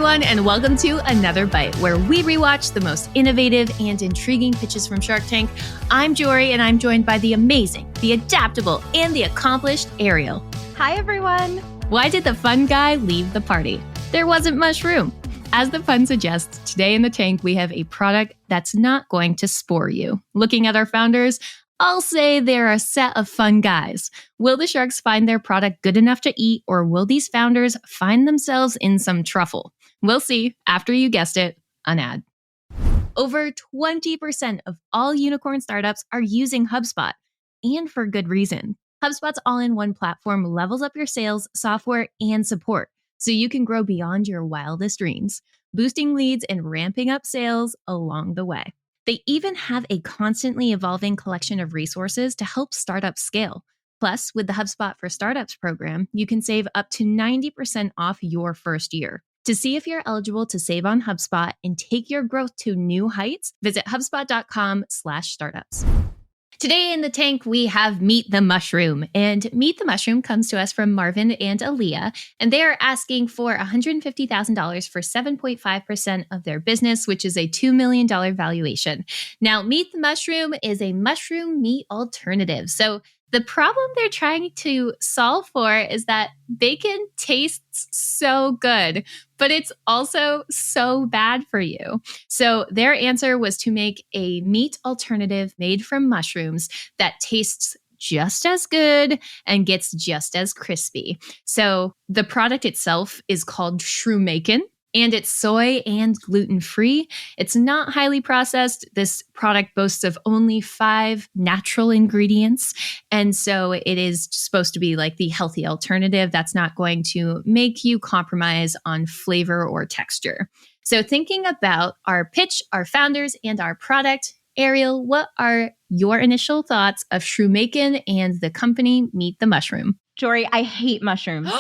everyone, and welcome to Another Bite, where we rewatch the most innovative and intriguing pitches from Shark Tank. I'm Jorie, and I'm joined by the amazing, the adaptable, and the accomplished Ariel. Hi, everyone. Why did the fun guy leave the party? There wasn't much room. As the pun suggests, today in the tank, we have a product that's not going to spore you. Looking at our founders, I'll say they're a set of fun guys. Will the sharks find their product good enough to eat, or will these founders find themselves in some truffle? We'll see after you guessed it, an ad. Over 20% of all unicorn startups are using HubSpot, and for good reason. HubSpot's all-in-one platform levels up your sales, software, and support, so you can grow beyond your wildest dreams, boosting leads and ramping up sales along the way. They even have a constantly evolving collection of resources to help startups scale. Plus, with the HubSpot for Startups program, you can save up to 90% off your first year. To see if you're eligible to save on HubSpot and take your growth to new heights, visit HubSpot.com/startups. Today in the tank, we have Meet the Mushroom. And Meet the Mushroom comes to us from Marvin and Aaliyah, and they are asking for $150,000 for 7.5% of their business, which is a $2 million valuation. Now, Meet the Mushroom is a mushroom meat alternative. So the problem they're trying to solve for is that bacon tastes so good, but it's also so bad for you. So their answer was to make a meat alternative made from mushrooms that tastes just as good and gets just as crispy. So the product itself is called Shroomakin, and it's soy and gluten-free. It's not highly processed. This product boasts of only 5 natural ingredients. And so it is supposed to be like the healthy alternative that's not going to make you compromise on flavor or texture. So thinking about our pitch, our founders, and our product, Ariel, what are your initial thoughts of Shroomakin and the company Meet the Mushroom? Jorie, I hate mushrooms.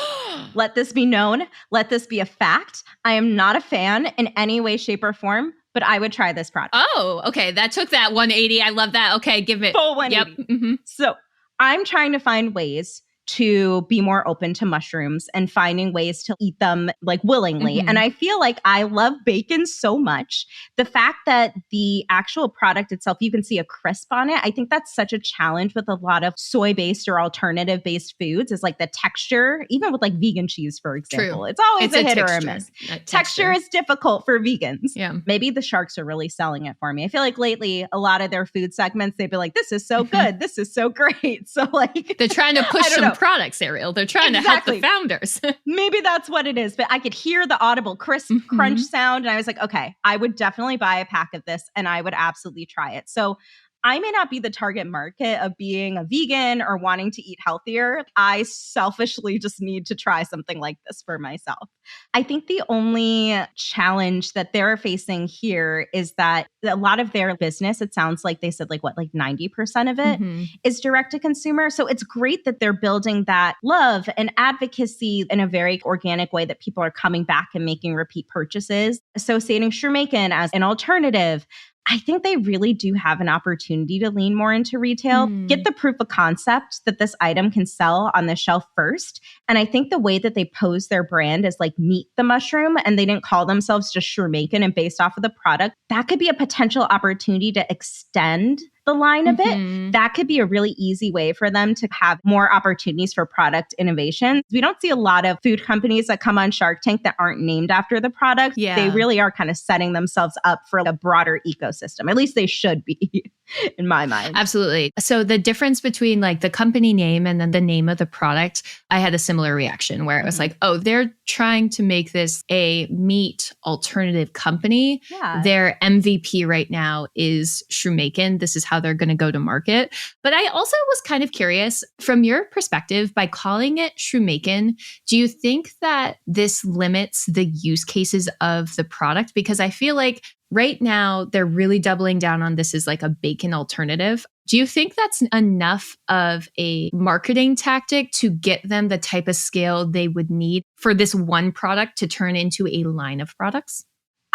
Let this be known. Let this be a fact. I am not a fan in any way, shape, or form, but I would try this product. Oh, okay. That took that 180. I love that. Okay, give it. Full 180. Yep. Mm-hmm. So I'm trying to find ways to be more open to mushrooms and finding ways to eat them like willingly. Mm-hmm. And I feel like I love bacon so much. The fact that the actual product itself, you can see a crisp on it. I think that's such a challenge with a lot of soy-based or alternative-based foods is like the texture, even with like vegan cheese, for example. True. It's always a hit or a miss. Texture is difficult for vegans. Yeah. Maybe the sharks are really selling it for me. I feel like lately, a lot of their food segments, they'd be like, this is so good. This is so great. So like, they're trying to push some products, Ariel. They're trying to help the founders. Maybe that's what it is. But I could hear the audible crisp crunch sound. And I was like, okay, I would definitely buy a pack of this and I would absolutely try it. So I may not be the target market of being a vegan or wanting to eat healthier. I selfishly just need to try something like this for myself. I think the only challenge that they're facing here is that a lot of their business, it sounds like they said like 90% of it is direct to consumer. So it's great that they're building that love and advocacy in a very organic way that people are coming back and making repeat purchases, associating Shroomakin as an alternative. I think they really do have an opportunity to lean more into retail, get the proof of concept that this item can sell on the shelf first. And I think the way that they pose their brand is like Meet the Mushroom, and they didn't call themselves just Shroomakin and based off of the product, that could be a potential opportunity to extend the line a bit. That could be a really easy way for them to have more opportunities for product innovation. We don't see a lot of food companies that come on Shark Tank that aren't named after the product. Yeah. They really are kind of setting themselves up for a broader ecosystem. At least they should be, in my mind. Absolutely. So the difference between like the company name and then the name of the product, I had a similar reaction where it was like, oh, they're trying to make this a meat alternative company. Yeah. Their MVP right now is Shroomakin. This is how they're going to go to market. But I also was kind of curious from your perspective, by calling it Shroomakin, do you think that this limits the use cases of the product? Because I feel like right now they're really doubling down on this as like a bacon alternative. Do you think that's enough of a marketing tactic to get them the type of scale they would need for this one product to turn into a line of products?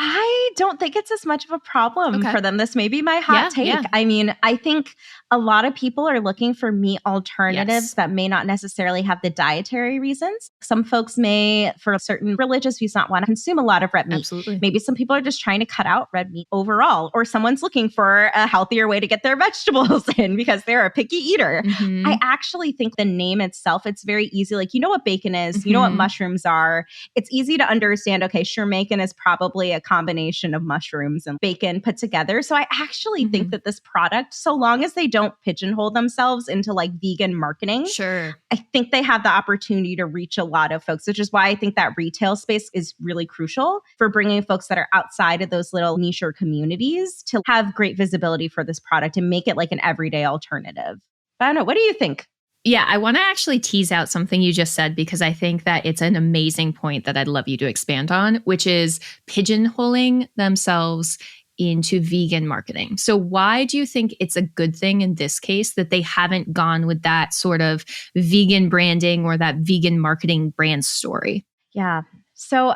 I don't think it's as much of a problem for them. This may be my hot take. Yeah. I mean, I think a lot of people are looking for meat alternatives that may not necessarily have the dietary reasons. Some folks may, for certain religious views, not want to consume a lot of red meat. Absolutely. Maybe some people are just trying to cut out red meat overall, or someone's looking for a healthier way to get their vegetables in because they're a picky eater. Mm-hmm. I actually think the name itself, it's very easy. Like, you know what bacon is, you know what mushrooms are. It's easy to understand, okay, sure, bacon is probably a combination of mushrooms and bacon put together. So I actually think that this product, so long as they don't pigeonhole themselves into like vegan marketing, sure, I think they have the opportunity to reach a lot of folks, which is why I think that retail space is really crucial for bringing folks that are outside of those little niche communities to have great visibility for this product and make it like an everyday alternative. But I don't know. What do you think? Yeah, I want to actually tease out something you just said, because I think that it's an amazing point that I'd love you to expand on, which is pigeonholing themselves into vegan marketing. So why do you think it's a good thing in this case that they haven't gone with that sort of vegan branding or that vegan marketing brand story? Yeah. So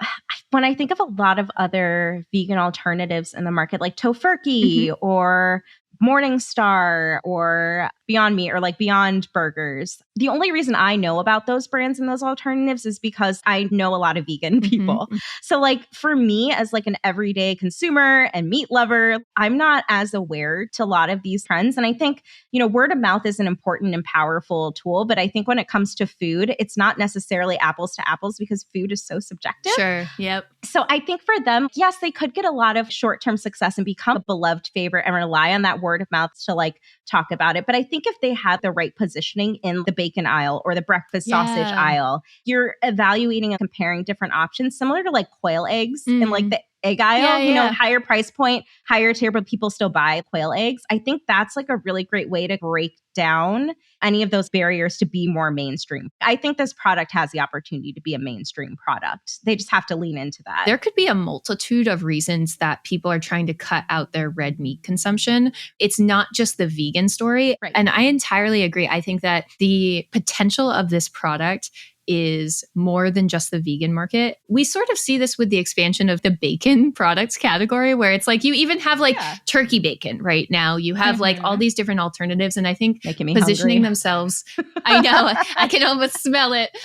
when I think of a lot of other vegan alternatives in the market, like Tofurkey or Morningstar or Beyond Meat or like Beyond Burgers, the only reason I know about those brands and those alternatives is because I know a lot of vegan people. So like for me as like an everyday consumer and meat lover, I'm not as aware to a lot of these trends. And I think, you know, word of mouth is an important and powerful tool. But I think when it comes to food, it's not necessarily apples to apples because food is so subjective. Sure. Yep. So I think for them, yes, they could get a lot of short-term success and become a beloved favorite and rely on that word of mouth to like talk about it. But I think if they had the right positioning in the bacon aisle or the breakfast sausage aisle, you're evaluating and comparing different options, similar to like quail eggs and like the egg aisle, you know, higher price point, higher tier, but people still buy quail eggs. I think that's like a really great way to break down any of those barriers to be more mainstream. I think this product has the opportunity to be a mainstream product. They just have to lean into that. There could be a multitude of reasons that people are trying to cut out their red meat consumption. It's not just the vegan story. Right. And I entirely agree. I think that the potential of this product is more than just the vegan market. We sort of see this with the expansion of the bacon products category, where it's like you even have like turkey bacon right now. You have like all these different alternatives. And I think positioning themselves, I know, I can almost smell it,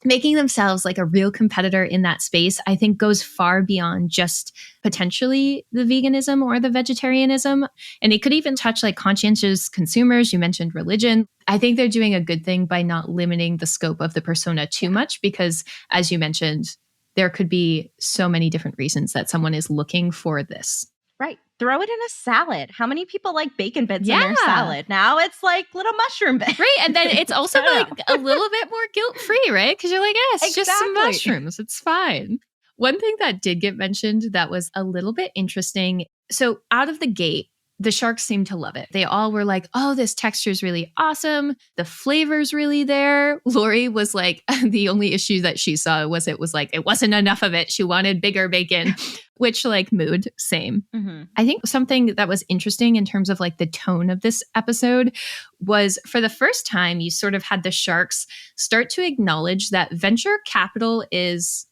making themselves like a real competitor in that space, I think goes far beyond just potentially the veganism or the vegetarianism. And it could even touch like conscientious consumers. You mentioned religion. I think they're doing a good thing by not limiting the scope of the persona too much, because as you mentioned, there could be so many different reasons that someone is looking for this. Right. Throw it in a salad. How many people like bacon bits in their salad? Now it's like little mushroom bits. Right. And then it's also like a little bit more guilt-free, right? Because you're like, it's just some mushrooms. It's fine. One thing that did get mentioned that was a little bit interesting. So out of the gate, the sharks seemed to love it. They all were like, oh, this texture is really awesome. The flavor's really there. Lori was like, the only issue that she saw was it wasn't enough of it. She wanted bigger bacon, which like mood, same. I think something that was interesting in terms of like the tone of this episode was for the first time, you sort of had the sharks start to acknowledge that venture capital is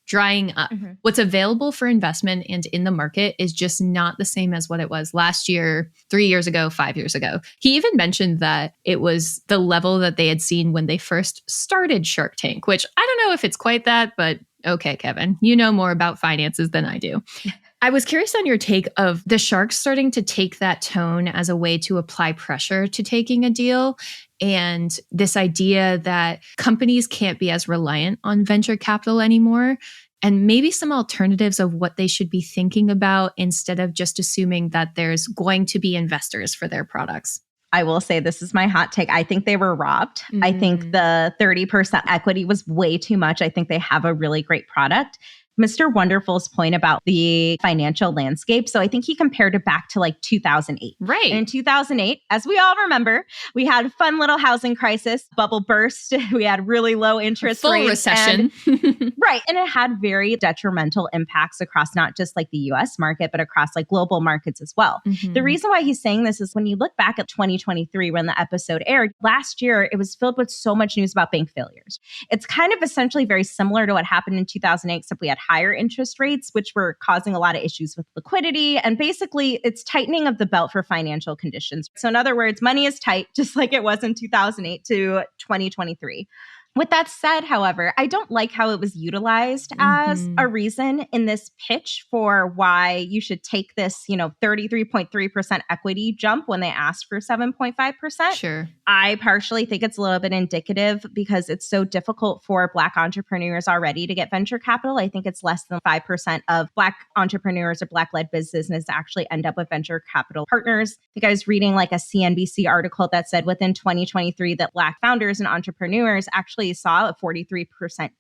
drying up. What's available for investment and in the market is just not the same as what it was last year, 3 years ago, 5 years ago. He even mentioned that it was the level that they had seen when they first started Shark Tank, which I don't know if it's quite that, but okay, Kevin, you know more about finances than I do. I was curious on your take of the sharks starting to take that tone as a way to apply pressure to taking a deal, and this idea that companies can't be as reliant on venture capital anymore, and maybe some alternatives of what they should be thinking about instead of just assuming that there's going to be investors for their products. I will say this is my hot take. I think they were robbed. I think the 30% equity was way too much. I think they have a really great product. Mr. Wonderful's point about the financial landscape. So I think he compared it back to like 2008. Right. And in 2008, as we all remember, we had a fun little housing crisis, bubble burst. We had really low interest rates. Full recession. Right. And it had very detrimental impacts across not just like the US market, but across like global markets as well. The reason why he's saying this is when you look back at 2023, when the episode aired, last year, it was filled with so much news about bank failures. It's kind of essentially very similar to what happened in 2008, except we had higher interest rates, which were causing a lot of issues with liquidity. And basically, it's tightening of the belt for financial conditions. So in other words, money is tight, just like it was in 2008 to 2023. With that said, however, I don't like how it was utilized as a reason in this pitch for why you should take this, 33.3% equity jump when they asked for 7.5%. Sure. I partially think it's a little bit indicative because it's so difficult for Black entrepreneurs already to get venture capital. I think it's less than 5% of Black entrepreneurs or Black-led businesses actually end up with venture capital partners. I think I was reading like a CNBC article that said within 2023 that Black founders and entrepreneurs actually saw a 43%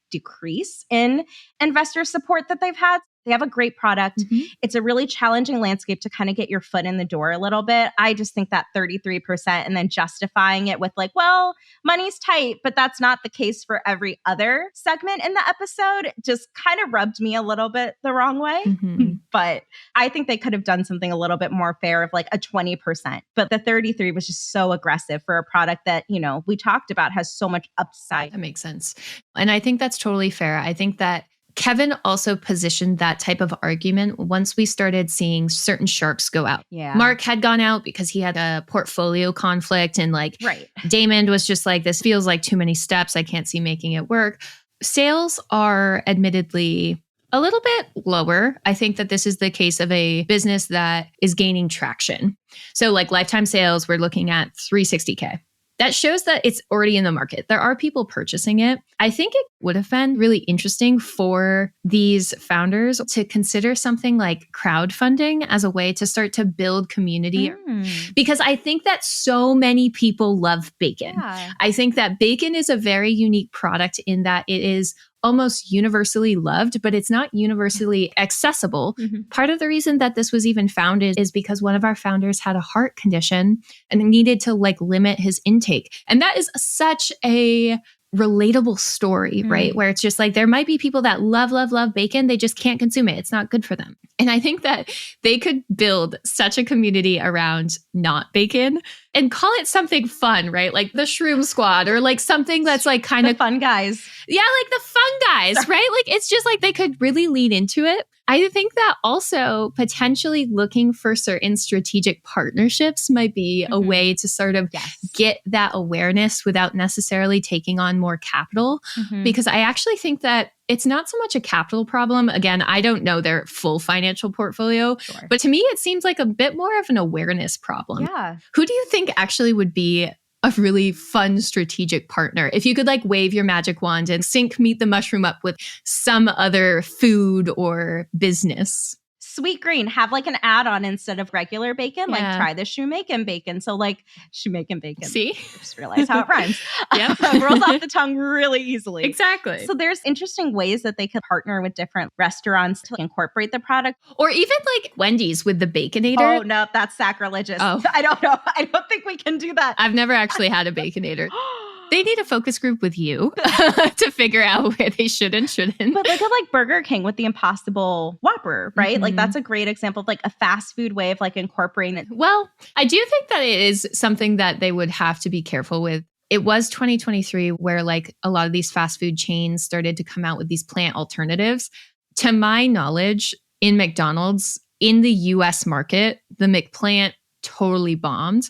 decrease in investor support that they've had. They have a great product. It's a really challenging landscape to kind of get your foot in the door a little bit. I just think that 33% and then justifying it with like, well, money's tight, but that's not the case for every other segment in the episode just kind of rubbed me a little bit the wrong way. But I think they could have done something a little bit more fair of like a 20%. But the 33 was just so aggressive for a product that, we talked about has so much upside. That makes sense. And I think that's totally fair. I think that Kevin also positioned that type of argument once we started seeing certain sharks go out. Yeah. Mark had gone out because he had a portfolio conflict and Damon was just like, this feels like too many steps. I can't see making it work. Sales are admittedly a little bit lower. I think that this is the case of a business that is gaining traction. So like lifetime sales, we're looking at $360K. That shows that it's already in the market. There are people purchasing it. I think it would have been really interesting for these founders to consider something like crowdfunding as a way to start to build community. Because I think that so many people love bacon. Yeah. I think that bacon is a very unique product in that it is almost universally loved, but it's not universally accessible. Part of the reason that this was even founded is because one of our founders had a heart condition and needed to limit his intake. And that is such a relatable story, right? Where it's just like, there might be people that love bacon. They just can't consume it. It's not good for them. And I think that they could build such a community around not bacon and call it something fun, right? Like the Shroom Squad or like something that's like kind of fun guys. Yeah, like the fun guys, right? Like it's just like they could really lean into it. I think that also potentially looking for certain strategic partnerships might be a way to sort of get that awareness without necessarily taking on more capital. Because I actually think that it's not so much a capital problem. Again, I don't know their full financial portfolio, but to me, it seems like a bit more of an awareness problem. Yeah. Who do you think actually would be a really fun strategic partner? If you could wave your magic wand and sync Meet the Mushroom up with some other food or business. Sweet Green, have an add-on instead of regular bacon, try the Shoemakin bacon. So Shoemakin bacon. See? I just realized how it rhymes. Rolls off the tongue really easily. Exactly. So there's interesting ways that they could partner with different restaurants to incorporate the product. Or even Wendy's with the Baconator. Oh, no, that's sacrilegious. Oh. I don't know. I don't think we can do that. I've never actually had a Baconator. They need a focus group with you to figure out where they should and shouldn't. But look at Burger King with the Impossible Whopper, right? That's a great example of a fast food way of incorporating it. Well, I do think that it is something that they would have to be careful with. It was 2023 where a lot of these fast food chains started to come out with these plant alternatives. To my knowledge, in McDonald's, in the US market, the McPlant totally bombed.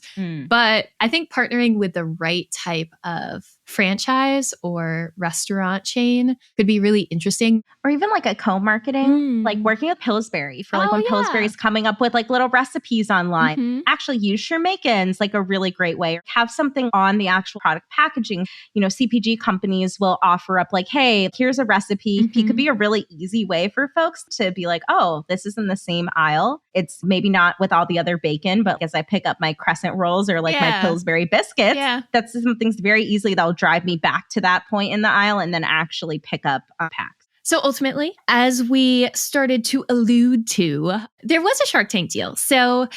But I think partnering with the right type of franchise or restaurant chain could be really interesting. Or even a co-marketing, working with Pillsbury for when Pillsbury's coming up with little recipes online. Actually use Shoemakins a really great way. Have something on the actual product packaging. CPG companies will offer up hey, here's a recipe. It could be a really easy way for folks to be oh, this is in the same aisle. It's maybe not with all the other bacon, but as I pick up my crescent rolls or my Pillsbury biscuits, that's something very easily that'll drive me back to that point in the aisle and then actually pick up a pack. So ultimately, as we started to allude to, there was a Shark Tank deal. So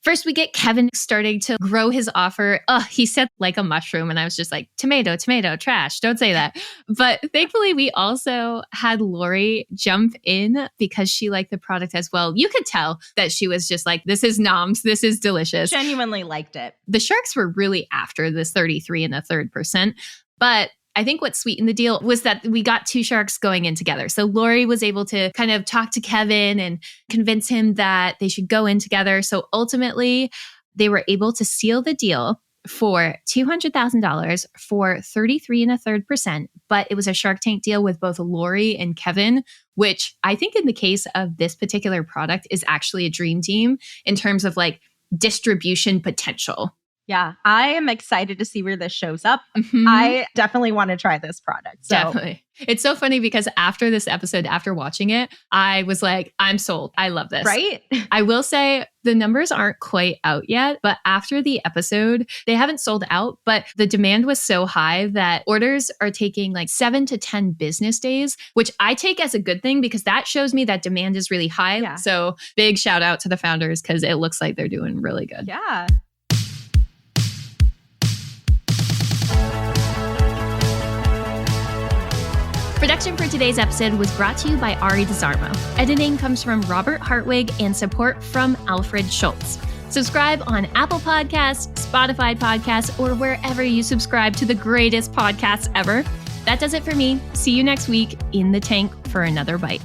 first we get Kevin starting to grow his offer. He said a mushroom. And I was just tomato, trash. Don't say that. But thankfully, we also had Lori jump in because she liked the product as well. You could tell that she was just this is noms. This is delicious. Genuinely liked it. The sharks were really after this 33 and a third %. But I think what sweetened the deal was that we got two sharks going in together. So Lori was able to kind of talk to Kevin and convince him that they should go in together. So ultimately, they were able to seal the deal for $200,000 for 33.33%. But it was a Shark Tank deal with both Lori and Kevin, which I think in the case of this particular product is actually a dream team in terms of like distribution potential. Yeah, I am excited to see where this shows up. I definitely want to try this product. So. Definitely. It's so funny because after this episode, after watching it, I was like, I'm sold. I love this. Right? I will say the numbers aren't quite out yet, but after the episode, they haven't sold out, but the demand was so high that orders are taking like 7 to 10 business days, which I take as a good thing because that shows me that demand is really high. Yeah. So big shout out to the founders because it looks like they're doing really good. Yeah. Production for today's episode was brought to you by Arie Desormeaux. Editing comes from Robert Hartwig and support from Alfred Schulz. Subscribe on Apple Podcasts, Spotify Podcasts, or wherever you subscribe to the greatest podcasts ever. That does it for me. See you next week in the tank for another bite.